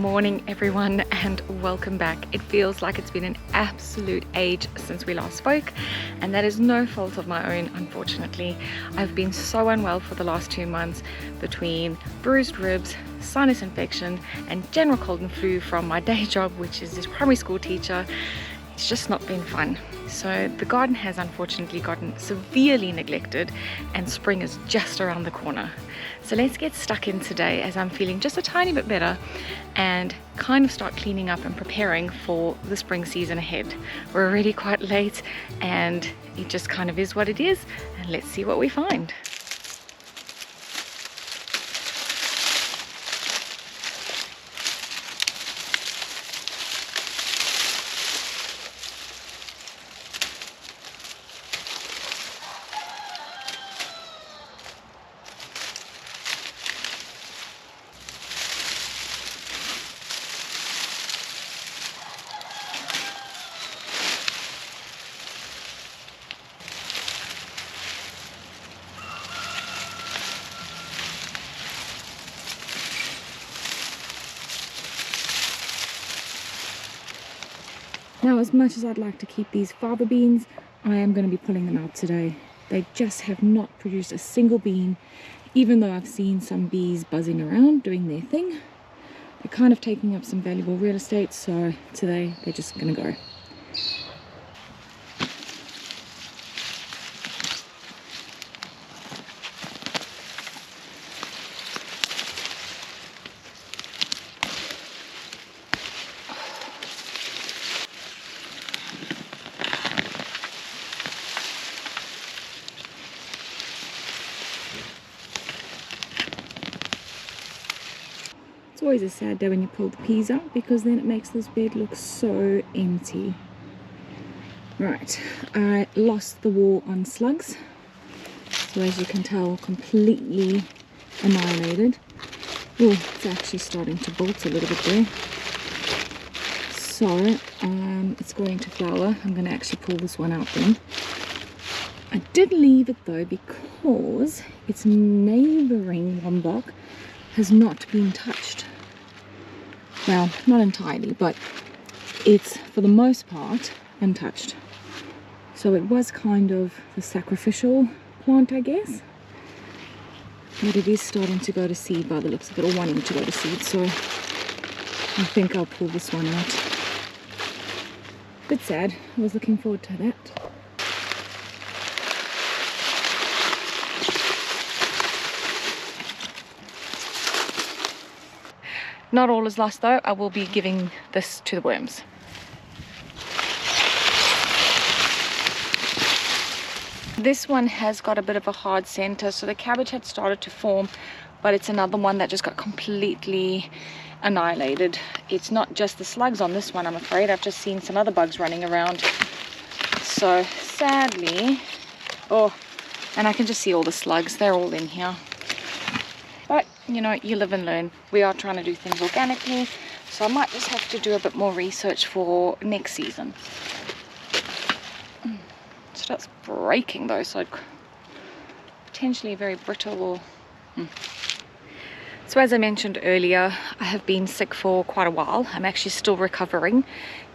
morning everyone, and welcome back. It feels like it's been an absolute age since we last spoke, and that is no fault of my own, unfortunately. I've been so unwell for the last 2 months between bruised ribs, sinus infection and general cold and flu from my day job, which is as primary school teacher. It's just not been fun. So the garden has unfortunately gotten severely neglected, and spring is just around the corner. So let's get stuck in today as I'm feeling just a tiny bit better and kind of start cleaning up and preparing for the spring season ahead. We're already quite late and it just kind of is what it is, and let's see what we find. Now, as much as I'd like to keep these fava beans, I am going to be pulling them out today. They just have not produced a single bean, even though I've seen some bees buzzing around doing their thing. They're kind of taking up some valuable real estate, so today they're just going to go. It's always a sad day when you pull the peas out, because then it makes this bed look so empty. Right, I lost the war on slugs. So as you can tell, completely annihilated. Oh, it's actually starting to bolt a little bit there. So it's going to flower. I'm going to actually pull this one out then. I did leave it though because its neighbouring lombok has not been touched. Well, not entirely, but it's for the most part untouched. So it was kind of the sacrificial plant, I guess. But it is starting to go to seed by the looks of it, or wanting to go to seed. So I think I'll pull this one out. Bit sad. I was looking forward to that. Not all is lost though. I will be giving this to the worms. This one has got a bit of a hard center, so the cabbage had started to form, but it's another one that just got completely annihilated. It's not just the slugs on this one, I'm afraid. I've just seen some other bugs running around. So sadly, oh, and I can just see all the slugs. They're all in here. But, you know, you live and learn. We are trying to do things organically, so I might just have to do a bit more research for next season. It starts breaking though, so potentially very brittle or... So as I mentioned earlier, I have been sick for quite a while. I'm actually still recovering.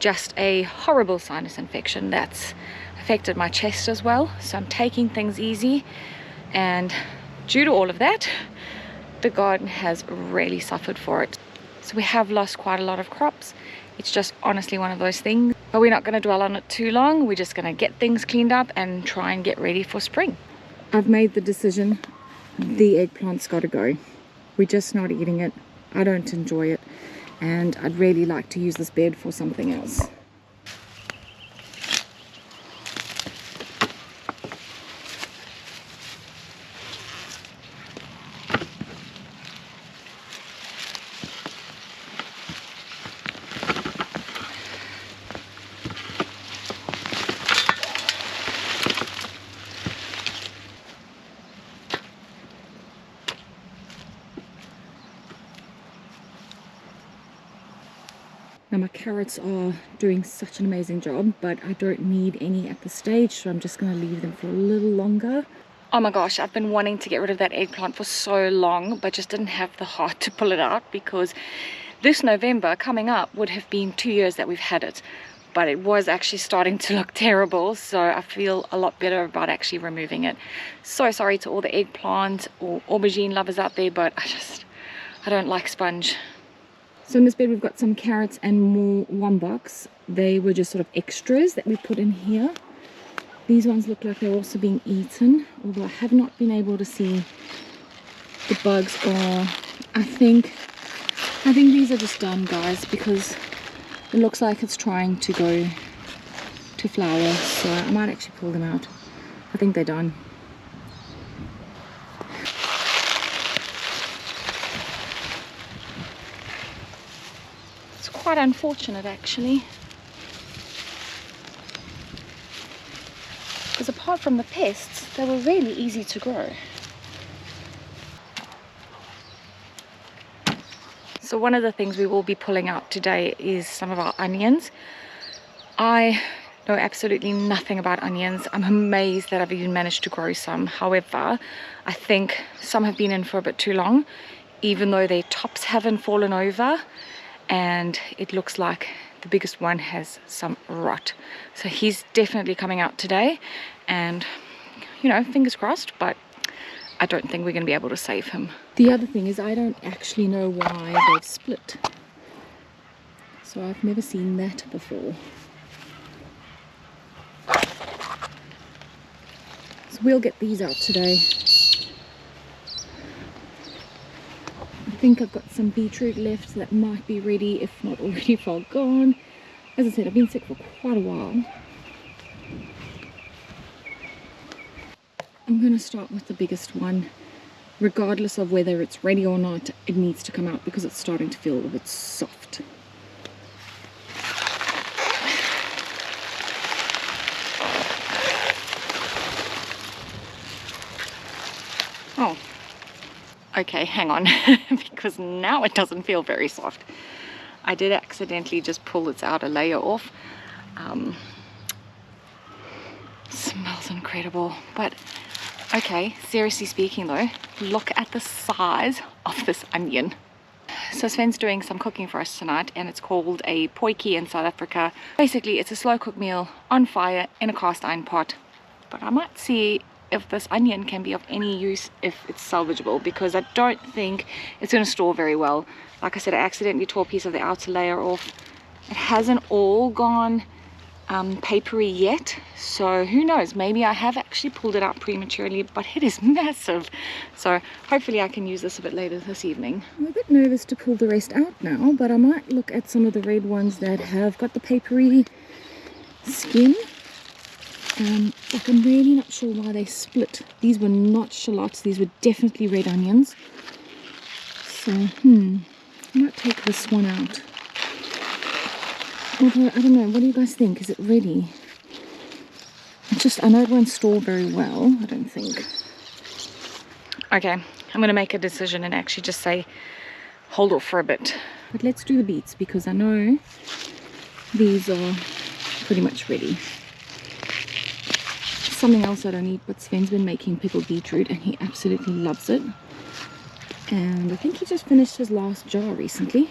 Just a horrible sinus infection that's affected my chest as well. So I'm taking things easy, and due to all of that, the garden has really suffered for it. So we have lost quite a lot of crops. It's just honestly one of those things. But we're not going to dwell on it too long. We're just going to get things cleaned up and try and get ready for spring. I've made the decision. The eggplant's got to go. We're just not eating it. I don't enjoy it. And I'd really like to use this bed for something else. Now my carrots are doing such an amazing job, but I don't need any at this stage, so I'm just going to leave them for a little longer. Oh my gosh, I've been wanting to get rid of that eggplant for so long, but just didn't have the heart to pull it out because This November coming up would have been 2 years that we've had it, but it was actually starting to look terrible, so I feel a lot better about actually removing it. So sorry to all the eggplant or aubergine lovers out there, but I don't like sponge. So in this bed we've got some carrots and more wombats. They were just sort of extras that we put in here. These ones look like they're also being eaten, although I have not been able to see the bugs. Or I think these are just done, guys, because it looks like it's trying to go to flower, so I might actually pull them out. I think they're done. It's quite unfortunate actually, because apart from the pests, they were really easy to grow. So one of the things we will be pulling out today is some of our onions. I know absolutely nothing about onions. I'm amazed that I've even managed to grow some. However, I think some have been in for a bit too long, even though their tops haven't fallen over, and it looks like the biggest one has some rot. So he's definitely coming out today, and you know, fingers crossed, but I don't think we're going to be able to save him. The other thing is I don't actually know why they've split. So I've never seen that before. So we'll get these out today. I think I've got some beetroot left that might be ready, if not already far gone. As I said, I've been sick for quite a while. I'm going to start with the biggest one. Regardless of whether it's ready or not, it needs to come out because it's starting to feel a bit soft. Oh, okay, hang on, because now it doesn't feel very soft. I did accidentally just pull its outer layer off. Smells incredible, but okay, seriously speaking though, look at the size of this onion. So Sven's doing some cooking for us tonight, and it's called a potjie in South Africa. Basically, it's a slow cooked meal on fire in a cast iron pot. But I might see if this onion can be of any use if it's salvageable, because I don't think it's going to store very well. Like I said, I accidentally tore a piece of the outer layer off. It hasn't all gone papery yet, so who knows, maybe I have actually pulled it out prematurely, but it is massive, so hopefully I can use this a bit later this evening. I'm a bit nervous to pull the rest out now, but I might look at some of the red ones that have got the papery skin. But I'm really not sure why they split. These were not shallots, these were definitely red onions, so I might take this one out. Although, I don't know, what do you guys think? Is it ready? I know it won't store very well, I don't think. Okay, I'm going to make a decision and actually just say, hold off for a bit. But let's do the beets, because I know these are pretty much ready. Something else I don't eat, but Sven's been making pickled beetroot and he absolutely loves it. And I think he just finished his last jar recently.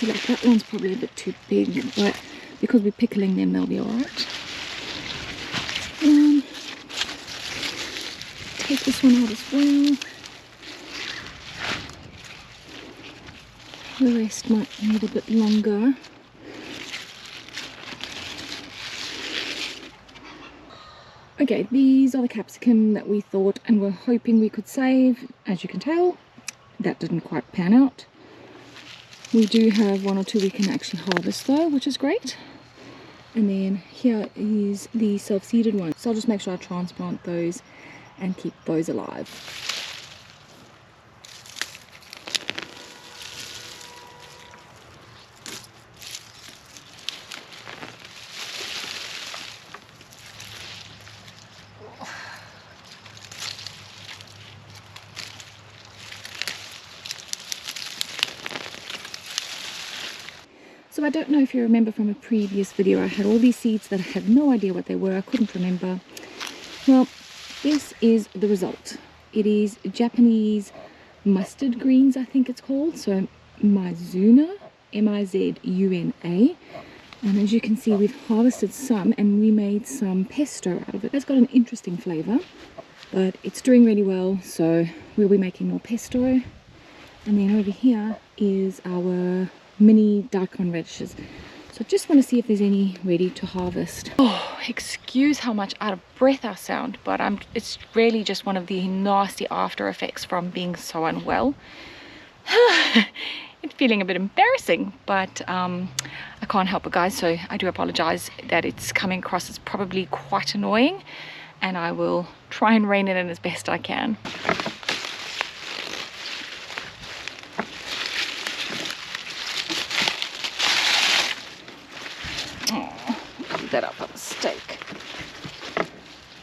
Like that one's probably a bit too big, but because we're pickling them, they'll be alright. Take this one out as well. The rest might need a bit longer. Okay, these are the capsicum that we thought and were hoping we could save. As you can tell, that didn't quite pan out. We do have one or two we can actually harvest though, which is great. And then here is the self-seeded one. So I'll just make sure I transplant those and keep those alive. So I don't know if you remember from a previous video, I had all these seeds that I had no idea what they were. I couldn't remember. Well, this is the result. It is Japanese mustard greens, I think it's called. So Mizuna, M-I-Z-U-N-A. And as you can see, we've harvested some and we made some pesto out of it. It's got an interesting flavor, but it's doing really well, so we'll be making more pesto. And then over here is our mini daikon radishes. So I just want to see if there's any ready to harvest. Oh, excuse how much out of breath I sound, but it's really just one of the nasty after effects from being so unwell. It's feeling a bit embarrassing, but I can't help it, guys, so I do apologize that it's coming across as probably quite annoying, and I will try and rein it in as best I can. Put that up on the steak.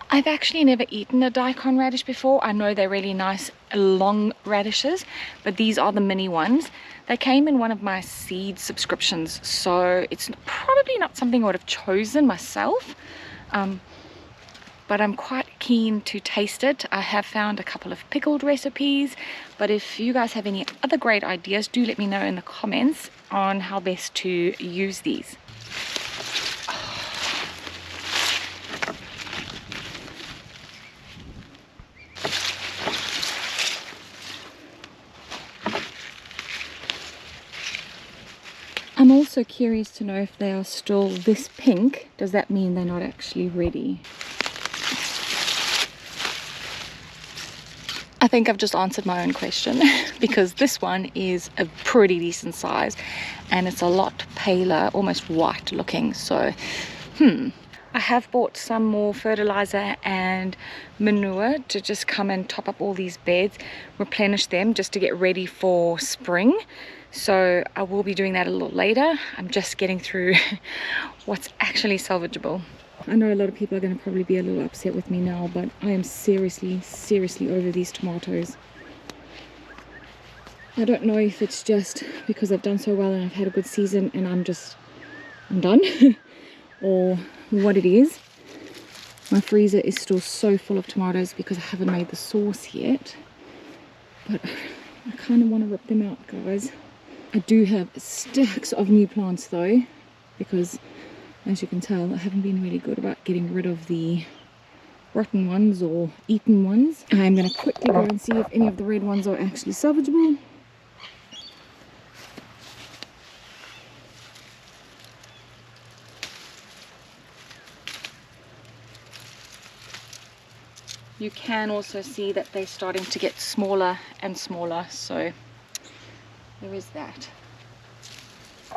I've actually never eaten a daikon radish before. I know they're really nice long radishes, but these are the mini ones. They came in one of my seed subscriptions, so it's probably not something I would have chosen myself, but I'm quite keen to taste it. I have found a couple of pickled recipes, but if you guys have any other great ideas, do let me know in the comments on how best to use these. I'm also curious to know if they are still this pink. Does that mean they're not actually ready? I think I've just answered my own question because this one is a pretty decent size and it's a lot paler, almost white looking. So, I have bought some more fertilizer and manure to just come and top up all these beds, replenish them just to get ready for spring. So I will be doing that a little later. I'm just getting through what's actually salvageable. I know a lot of people are going to probably be a little upset with me now, but I am seriously over these tomatoes. I don't know if it's just because I've done so well and I've had a good season and I'm done or what it is. My freezer is still so full of tomatoes because I haven't made the sauce yet, but I kind of want to rip them out, guys. I do have stacks of new plants though, because as you can tell, I haven't been really good about getting rid of the rotten ones or eaten ones. I'm going to quickly go and see if any of the red ones are actually salvageable. You can also see that they're starting to get smaller and smaller, so there is that.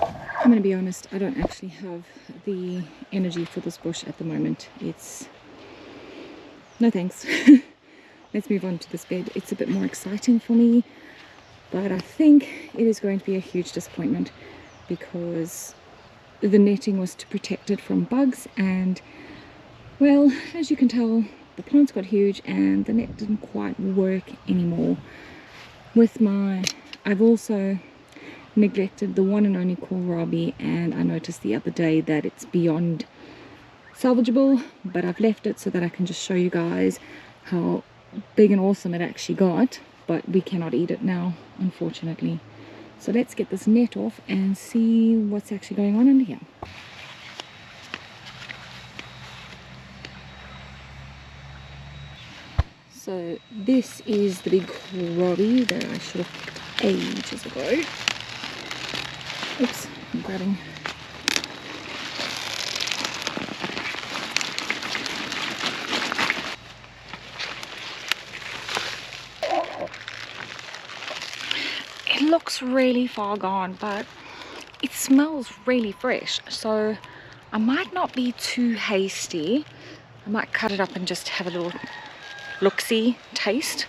I'm going to be honest, I don't actually have the energy for this bush at the moment. It's no thanks. Let's move on to this bed. It's a bit more exciting for me, but I think it is going to be a huge disappointment because the netting was to protect it from bugs, and well, as you can tell, the plants got huge and the net didn't quite work anymore. I've also neglected the one and only kohlrabi, and I noticed the other day that it's beyond salvageable, but I've left it so that I can just show you guys how big and awesome it actually got, but we cannot eat it now, unfortunately. So let's get this net off and see what's actually going on under here. So this is the big kohlrabi that I should have picked ages ago. Oops, I'm grabbing. It looks really far gone, but it smells really fresh. So I might not be too hasty. I might cut it up and just have a little look-see taste.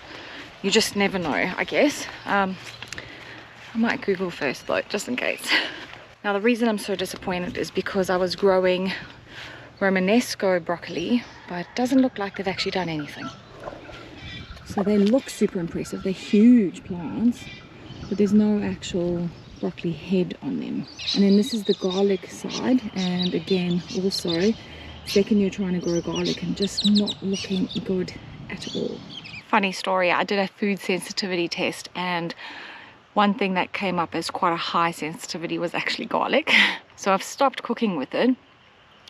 You just never know, I guess. I might Google first though, just in case. Now the reason I'm so disappointed is because I was growing Romanesco broccoli, but it doesn't look like they've actually done anything. So they look super impressive. They're huge plants, but there's no actual broccoli head on them. And then this is the garlic side, and again, also second year trying to grow garlic and just not looking good at all. Funny story, I did a food sensitivity test, and one thing that came up as quite a high sensitivity was actually garlic. So I've stopped cooking with it,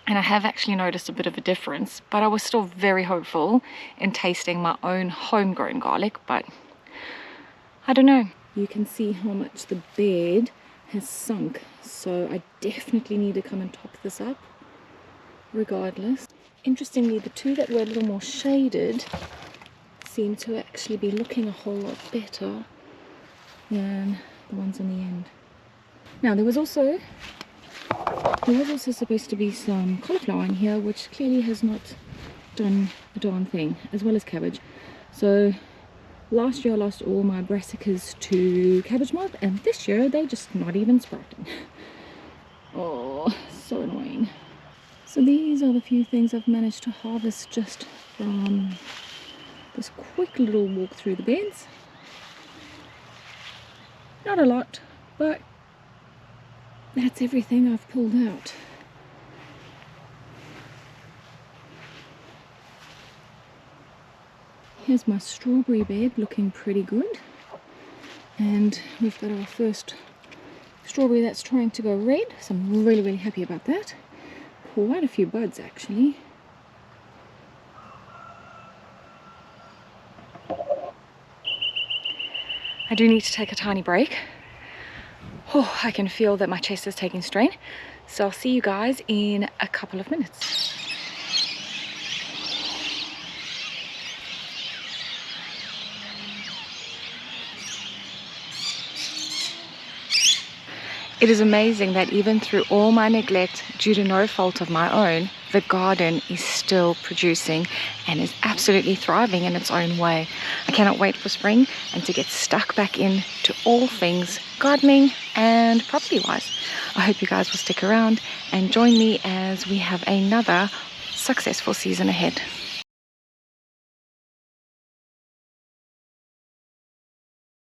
and I have actually noticed a bit of a difference, but I was still very hopeful in tasting my own homegrown garlic, but I don't know. You can see how much the bed has sunk, so I definitely need to come and top this up regardless. Interestingly, the two that were a little more shaded seem to actually be looking a whole lot better than the ones on the end. Now there was also supposed to be some cauliflower in here, which clearly has not done a darn thing, as well as cabbage. So last year I lost all my brassicas to cabbage moth, and this year they're just not even sprouting. Oh, so annoying. So these are the few things I've managed to harvest just from this quick little walk through the beds. Not a lot, but that's everything I've pulled out. Here's my strawberry bed looking pretty good. And we've got our first strawberry that's trying to go red, so I'm really, really happy about that. Quite a few buds actually. I do need to take a tiny break. Oh, I can feel that my chest is taking strain. So I'll see you guys in a couple of minutes. It is amazing that even through all my neglect, due to no fault of my own, the garden is still producing and is absolutely thriving in its own way. I cannot wait for spring and to get stuck back into all things gardening and property wise. I hope you guys will stick around and join me as we have another successful season ahead.